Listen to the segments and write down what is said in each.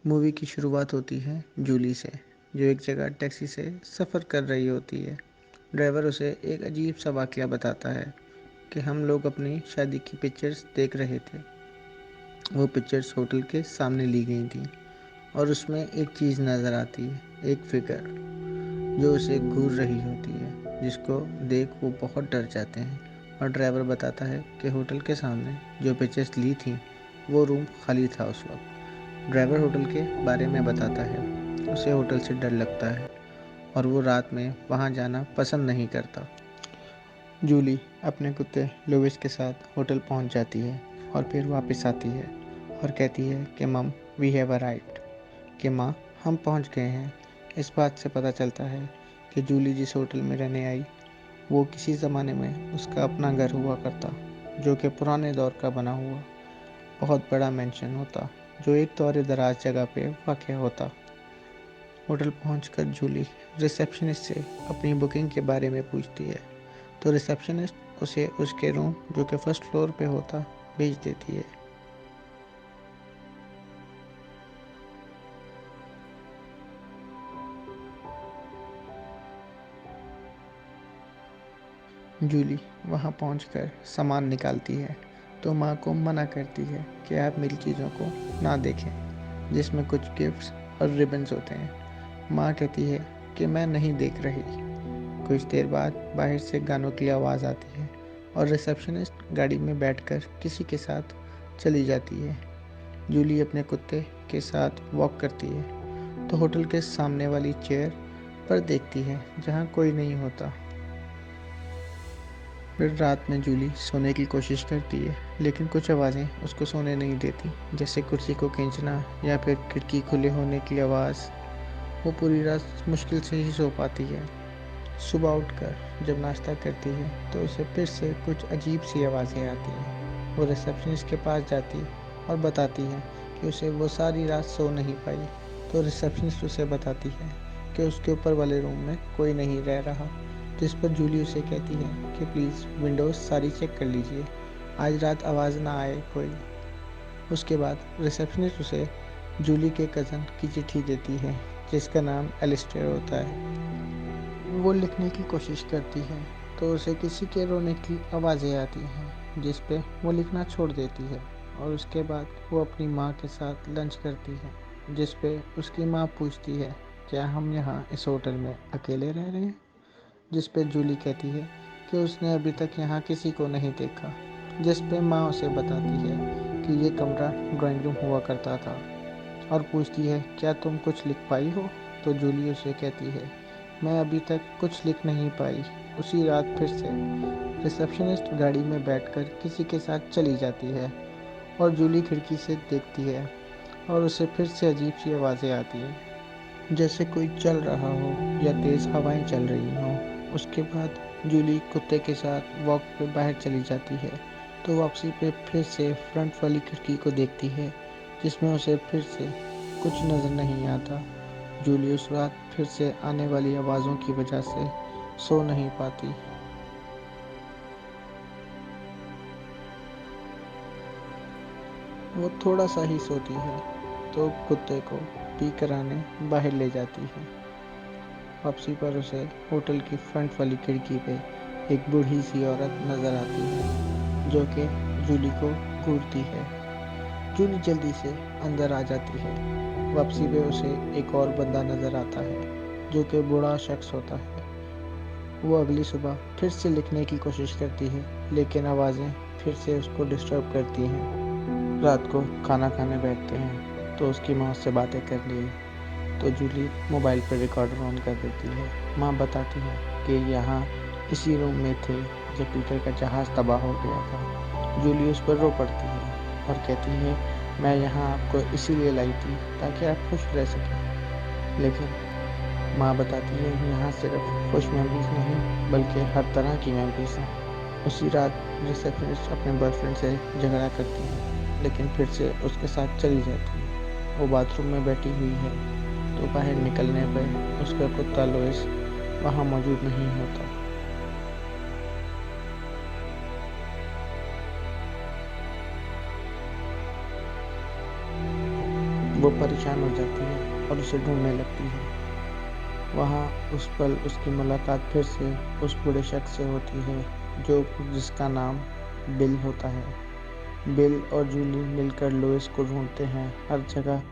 Movie की शुरुआत होती है जूली से, जो एक जगह टैक्सी से सफ़र कर रही होती है। ड्राइवर उसे एक अजीब सा वाक़या बताता है कि हम लोग अपनी शादी की पिक्चर्स देख रहे थे। वो पिक्चर्स होटल के सामने ली गई थी और उसमें एक चीज़ नज़र आती है, एक फ़िगर जो उसे घूर रही होती है, जिसको देख वो बहुत डर जाते हैं। और ड्राइवर बताता है कि होटल के सामने जो पिक्चर्स ली थी वो रूम खाली था उस वक्त। ड्राइवर होटल के बारे में बताता है, उसे होटल से डर लगता है और वो रात में वहाँ जाना पसंद नहीं करता। जूली अपने कुत्ते लुइस के साथ होटल पहुँच जाती है और फिर वापस आती है और कहती है कि मम, वी हैव अराइव्ड, कि माँ, हम पहुँच गए हैं। इस बात से पता चलता है कि जूली जिस होटल में रहने आई वो किसी ज़माने में उसका अपना घर हुआ करता, जो कि पुराने दौर का बना हुआ बहुत बड़ा मेंशन होता, जो एक दौर दराज जगह पे वाक़ होता। होटल पहुंचकर जूली रिसेप्शनिस्ट से अपनी बुकिंग के बारे में पूछती है, तो रिसेप्शनिस्ट उसे उसके रूम, जो कि फर्स्ट फ्लोर पे होता, भेज देती है। जूली वहां पहुंचकर सामान निकालती है तो माँ को मना करती है कि आप मेरी चीज़ों को ना देखें, जिसमें कुछ गिफ्ट्स और रिबन्स होते हैं। माँ कहती है कि मैं नहीं देख रही। कुछ देर बाद बाहर से गानों की आवाज़ आती है और रिसेप्शनिस्ट गाड़ी में बैठकर किसी के साथ चली जाती है। जूली अपने कुत्ते के साथ वॉक करती है तो होटल के सामने वाली चेयर पर देखती है जहाँ कोई नहीं होता। फिर रात में जूली सोने की कोशिश करती है, लेकिन कुछ आवाज़ें उसको सोने नहीं देती, जैसे कुर्सी को खींचना या फिर खिड़की खुले होने की आवाज़। वो पूरी रात मुश्किल से ही सो पाती है। सुबह उठकर जब नाश्ता करती है तो उसे फिर से कुछ अजीब सी आवाज़ें आती हैं। वो रिसेप्शनिस्ट के पास जाती और बताती है कि उसे वो सारी रात सो नहीं पाई। तो रिसेप्शनिस्ट उसे बताती है कि उसके ऊपर वाले रूम में कोई नहीं रह रहा, जिस पर जूली उसे कहती है कि प्लीज़ विंडोज़ सारी चेक कर लीजिए, आज रात आवाज़ ना आए कोई। उसके बाद रिसेप्शनिस्ट उसे जूली के कज़न की चिट्ठी देती है, जिसका नाम एलिस्टेयर होता है। वो लिखने की कोशिश करती है तो उसे किसी के रोने की आवाज़ें आती हैं, जिस पे वो लिखना छोड़ देती है। और उसके बाद वो अपनी माँ के साथ लंच करती है, जिस पे उसकी माँ पूछती है, क्या हम यहाँ इस होटल में अकेले रह रहे हैं? जिस पे जूली कहती है कि उसने अभी तक यहाँ किसी को नहीं देखा। जिस पे माँ उसे बताती है कि ये कमरा ड्राइंग रूम हुआ करता था और पूछती है, क्या तुम कुछ लिख पाई हो? तो जूली उसे कहती है, मैं अभी तक कुछ लिख नहीं पाई। उसी रात फिर से रिसेप्शनिस्ट गाड़ी में बैठकर किसी के साथ चली जाती है और जूली खिड़की से देखती है और उसे फिर से अजीब सी आवाज़ें आती हैं, जैसे कोई चल रहा हो या तेज़ हवाएं चल रही हों। उसके बाद जूली कुत्ते के साथ वॉक पे बाहर चली जाती है तो वापसी पे फिर से फ्रंट वाली खिड़की को देखती है, जिसमें उसे फिर से कुछ नज़र नहीं आता। जूली उस रात फिर से आने वाली आवाज़ों की वजह से सो नहीं पाती। वो थोड़ा सा ही सोती है तो कुत्ते को पी कराने बाहर ले जाती है। वापसी पर उसे होटल की फ्रंट वाली खिड़की पे एक बूढ़ी सी औरत नज़र आती है, जो कि जूली को घूरती है। जूली जल्दी से अंदर आ जाती है। वापसी पे उसे एक और बंदा नज़र आता है, जो कि बूढ़ा शख्स होता है। वो अगली सुबह फिर से लिखने की कोशिश करती है, लेकिन आवाज़ें फिर से उसको डिस्टर्ब करती हैं। रात को खाना खाने बैठते हैं तो उसकी माँ उससे बातें कर रही है, तो जूली मोबाइल पर रिकॉर्डर ऑन कर देती है। माँ बताती है कि यहाँ इसी रूम में थे जब पीटर का जहाज़ तबाह हो गया था। जूली उस पर रो पड़ती है और कहती है, मैं यहाँ आपको इसीलिए लाई थी ताकि आप खुश रह सकें। लेकिन माँ बताती है, यहाँ सिर्फ खुश मेमोरीज नहीं बल्कि हर तरह की मेमोरीज हैं। उसी रात रिसेप्शनिस्ट अपने बॉयफ्रेंड से झगड़ा करती है, लेकिन फिर से उसके साथ चली जाती है। वो बाथरूम में बैठी हुई है तो बाहर निकलने पर उसका कुत्ता लुइस वहाँ मौजूद नहीं होता। वो परेशान हो जाती है और उसे ढूंढने लगती है। वहाँ उस पल उसकी मुलाकात फिर से उस बूढ़े शख्स से होती है जो जिसका नाम बिल होता है। बिल और जूली मिलकर लुइस को ढूंढते हैं हर जगह।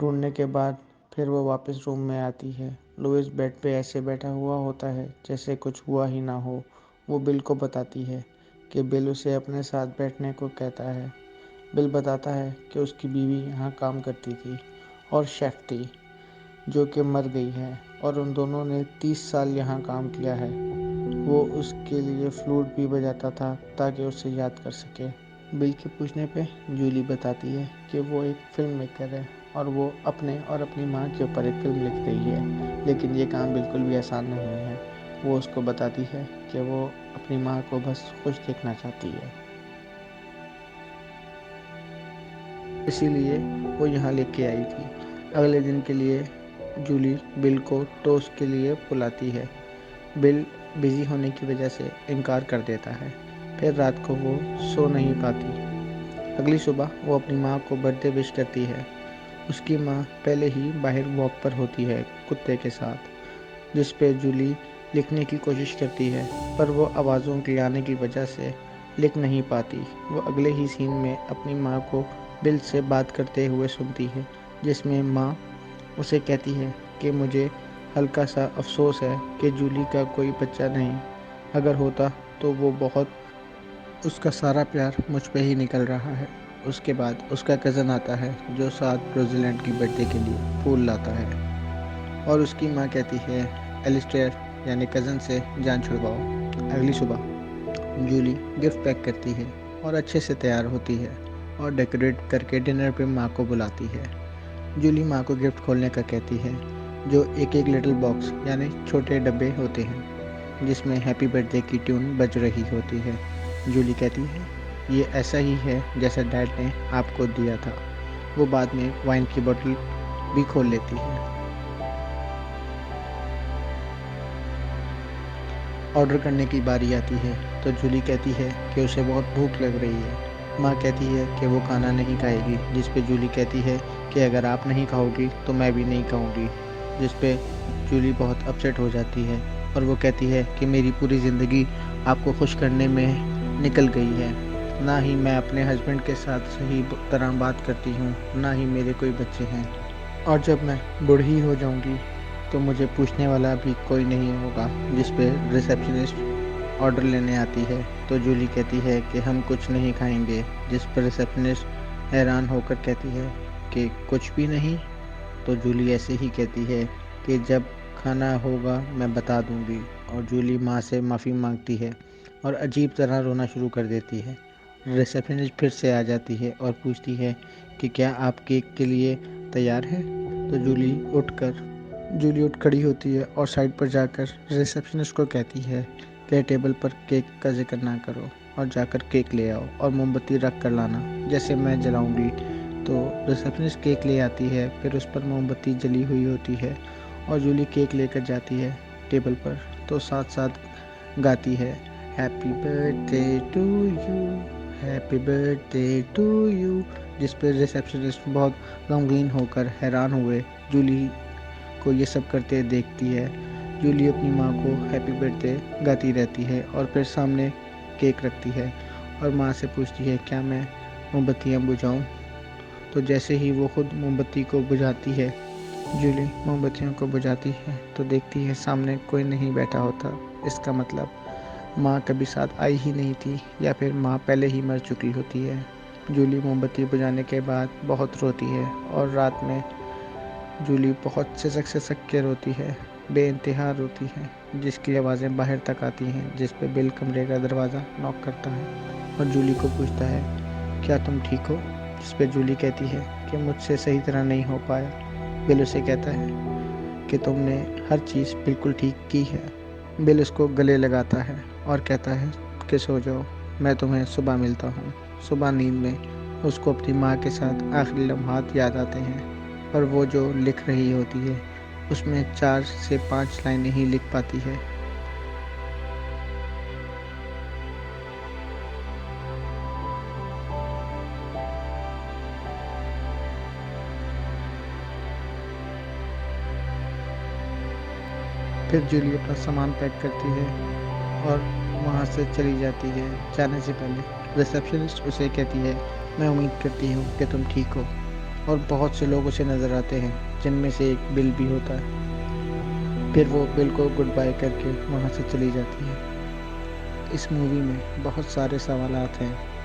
ढूंढने के बाद फिर वो वापस रूम में आती है। लुइस बेड पे ऐसे बैठा हुआ होता है जैसे कुछ हुआ ही ना हो। वो बिल को बताती है कि बिल उसे अपने साथ बैठने को कहता है। बिल बताता है कि उसकी बीवी यहाँ काम करती थी और शेफ थी जो कि मर गई है, और उन दोनों ने 30 साल यहाँ काम किया है। वो उसके लिए फ्लूट भी बजाता था ताकि उसे याद कर सके। बिल के पूछने पे जूली बताती है कि वो एक फिल्म मेकर है और वो अपने और अपनी माँ के ऊपर एक फिल्म लिख रही है, लेकिन ये काम बिल्कुल भी आसान नहीं है। वो उसको बताती है कि वो अपनी माँ को बस खुश देखना चाहती है, इसीलिए वो यहाँ लेके आई थी। अगले दिन के लिए जूली बिल को टोस्ट के लिए बुलाती है। बिल बिजी होने की वजह से इनकार कर देता है। फिर रात को वो सो नहीं पाती। अगली सुबह वो अपनी माँ को बर्थडे विश करती है। उसकी माँ पहले ही बाहर वॉक पर होती है कुत्ते के साथ, जिस पे जूली लिखने की कोशिश करती है, पर वो आवाज़ों के आने की वजह से लिख नहीं पाती। वो अगले ही सीन में अपनी माँ को बिल से बात करते हुए सुनती है, जिसमें माँ उसे कहती है कि मुझे हल्का सा अफसोस है कि जूली का कोई बच्चा नहीं। अगर होता तो वो बहुत उसका सारा प्यार मुझ पे ही निकल रहा है। उसके बाद उसका कज़न आता है जो साथ रोज़लैंड की बर्थडे के लिए फूल लाता है, और उसकी माँ कहती है एलिस्टेयर यानी कज़न से जान छुड़वाओ। अगली सुबह जूली गिफ्ट पैक करती है और अच्छे से तैयार होती है और डेकोरेट करके डिनर पे माँ को बुलाती है। जूली माँ को गिफ्ट खोलने का कहती है, जो एक एक लिटिल बॉक्स यानी छोटे डब्बे होते हैं जिसमें हैप्पी बर्थडे की ट्यून बज रही होती है। जूली कहती है ये ऐसा ही है जैसा डैड ने आपको दिया था। वो बाद में वाइन की बोतल भी खोल लेती है। ऑर्डर करने की बारी आती है तो जूली कहती है कि उसे बहुत भूख लग रही है। माँ कहती है कि वो खाना नहीं खाएगी, जिस पे जूली कहती है कि अगर आप नहीं खाओगी तो मैं भी नहीं खाऊंगी, जिस पे जूली बहुत अपसेट हो जाती है और वो कहती है कि मेरी पूरी ज़िंदगी आपको खुश करने में निकल गई है। ना ही मैं अपने हस्बैंड के साथ सही तरह बात करती हूँ, ना ही मेरे कोई बच्चे हैं, और जब मैं बूढ़ी हो जाऊंगी तो मुझे पूछने वाला भी कोई नहीं होगा। जिस पे रिसेप्शनिस्ट ऑर्डर लेने आती है तो जूली कहती है कि हम कुछ नहीं खाएंगे, जिस पर रिसेप्शनिस्ट हैरान होकर कहती है कि कुछ भी नहीं। तो जूली ऐसे ही कहती है कि जब खाना होगा मैं बता दूंगी, और जूली माँ से माफ़ी मांगती है और अजीब तरह रोना शुरू कर देती है। रिसेप्शनिस्ट फिर से आ जाती है और पूछती है कि क्या आप केक के लिए तैयार हैं। तो जूली उठ खड़ी होती है और साइड पर जाकर रिसेप्शनिस्ट को कहती है कि टेबल पर केक का जिक्र ना करो, और जाकर केक ले आओ और मोमबत्ती रख कर लाना जैसे मैं जलाऊंगी। तो रिसेप्शनिस्ट केक ले आती है, फिर उस पर मोमबत्ती जली हुई होती है और जूली केक लेकर जाती है टेबल पर, तो साथ साथ गाती है happy birthday to you, happy birthday to you, जिस पर रिसेप्शनिस्ट बहुत गमगीन होकर हैरान हुए जूली को ये सब करते देखती है। जूली अपनी माँ को हैप्पी बर्थडे गाती रहती है और फिर सामने केक रखती है और माँ से पूछती है क्या मैं मोमबत्तियाँ बुझाऊँ। तो जैसे ही वो खुद मोमबत्ती को बुझाती है, जूली मोमबत्तियों को बुझाती है तो देखती है सामने कोई नहीं बैठा होता। इसका मतलब माँ कभी साथ आई ही नहीं थी, या फिर माँ पहले ही मर चुकी होती है। जूली मोमबत्ती बुझाने के बाद बहुत रोती है और रात में जूली बहुत सिसक सिसक के रोती है, बेइंतहा रोती है, जिसकी आवाज़ें बाहर तक आती हैं। जिस पे बिल कमरे का दरवाज़ा नॉक करता है और जूली को पूछता है क्या तुम ठीक हो। जिस पे जूली कहती है कि मुझसे सही तरह नहीं हो पाया। बिल उसे कहता है कि तुमने हर चीज़ बिल्कुल ठीक की है। बिल उसको गले लगाता है और कहता है कि सो जाओ, मैं तुम्हें सुबह मिलता हूँ। सुबह नींद में उसको अपनी माँ के साथ आखिरी लम्हात याद आते हैं, पर वो जो लिख रही होती है उसमें 4 से 5 लाइनें ही लिख पाती है। फिर जूली अपना सामान पैक करती है और वहाँ से चली जाती है। जाने से पहले रिसेप्शनिस्ट उसे कहती है, मैं उम्मीद करती हूँ कि तुम ठीक हो। और बहुत से लोग उसे नज़र आते हैं, जिनमें से एक बिल भी होता है। फिर वो बिल को गुड बाय करके वहाँ से चली जाती है। इस मूवी में बहुत सारे सवालात हैं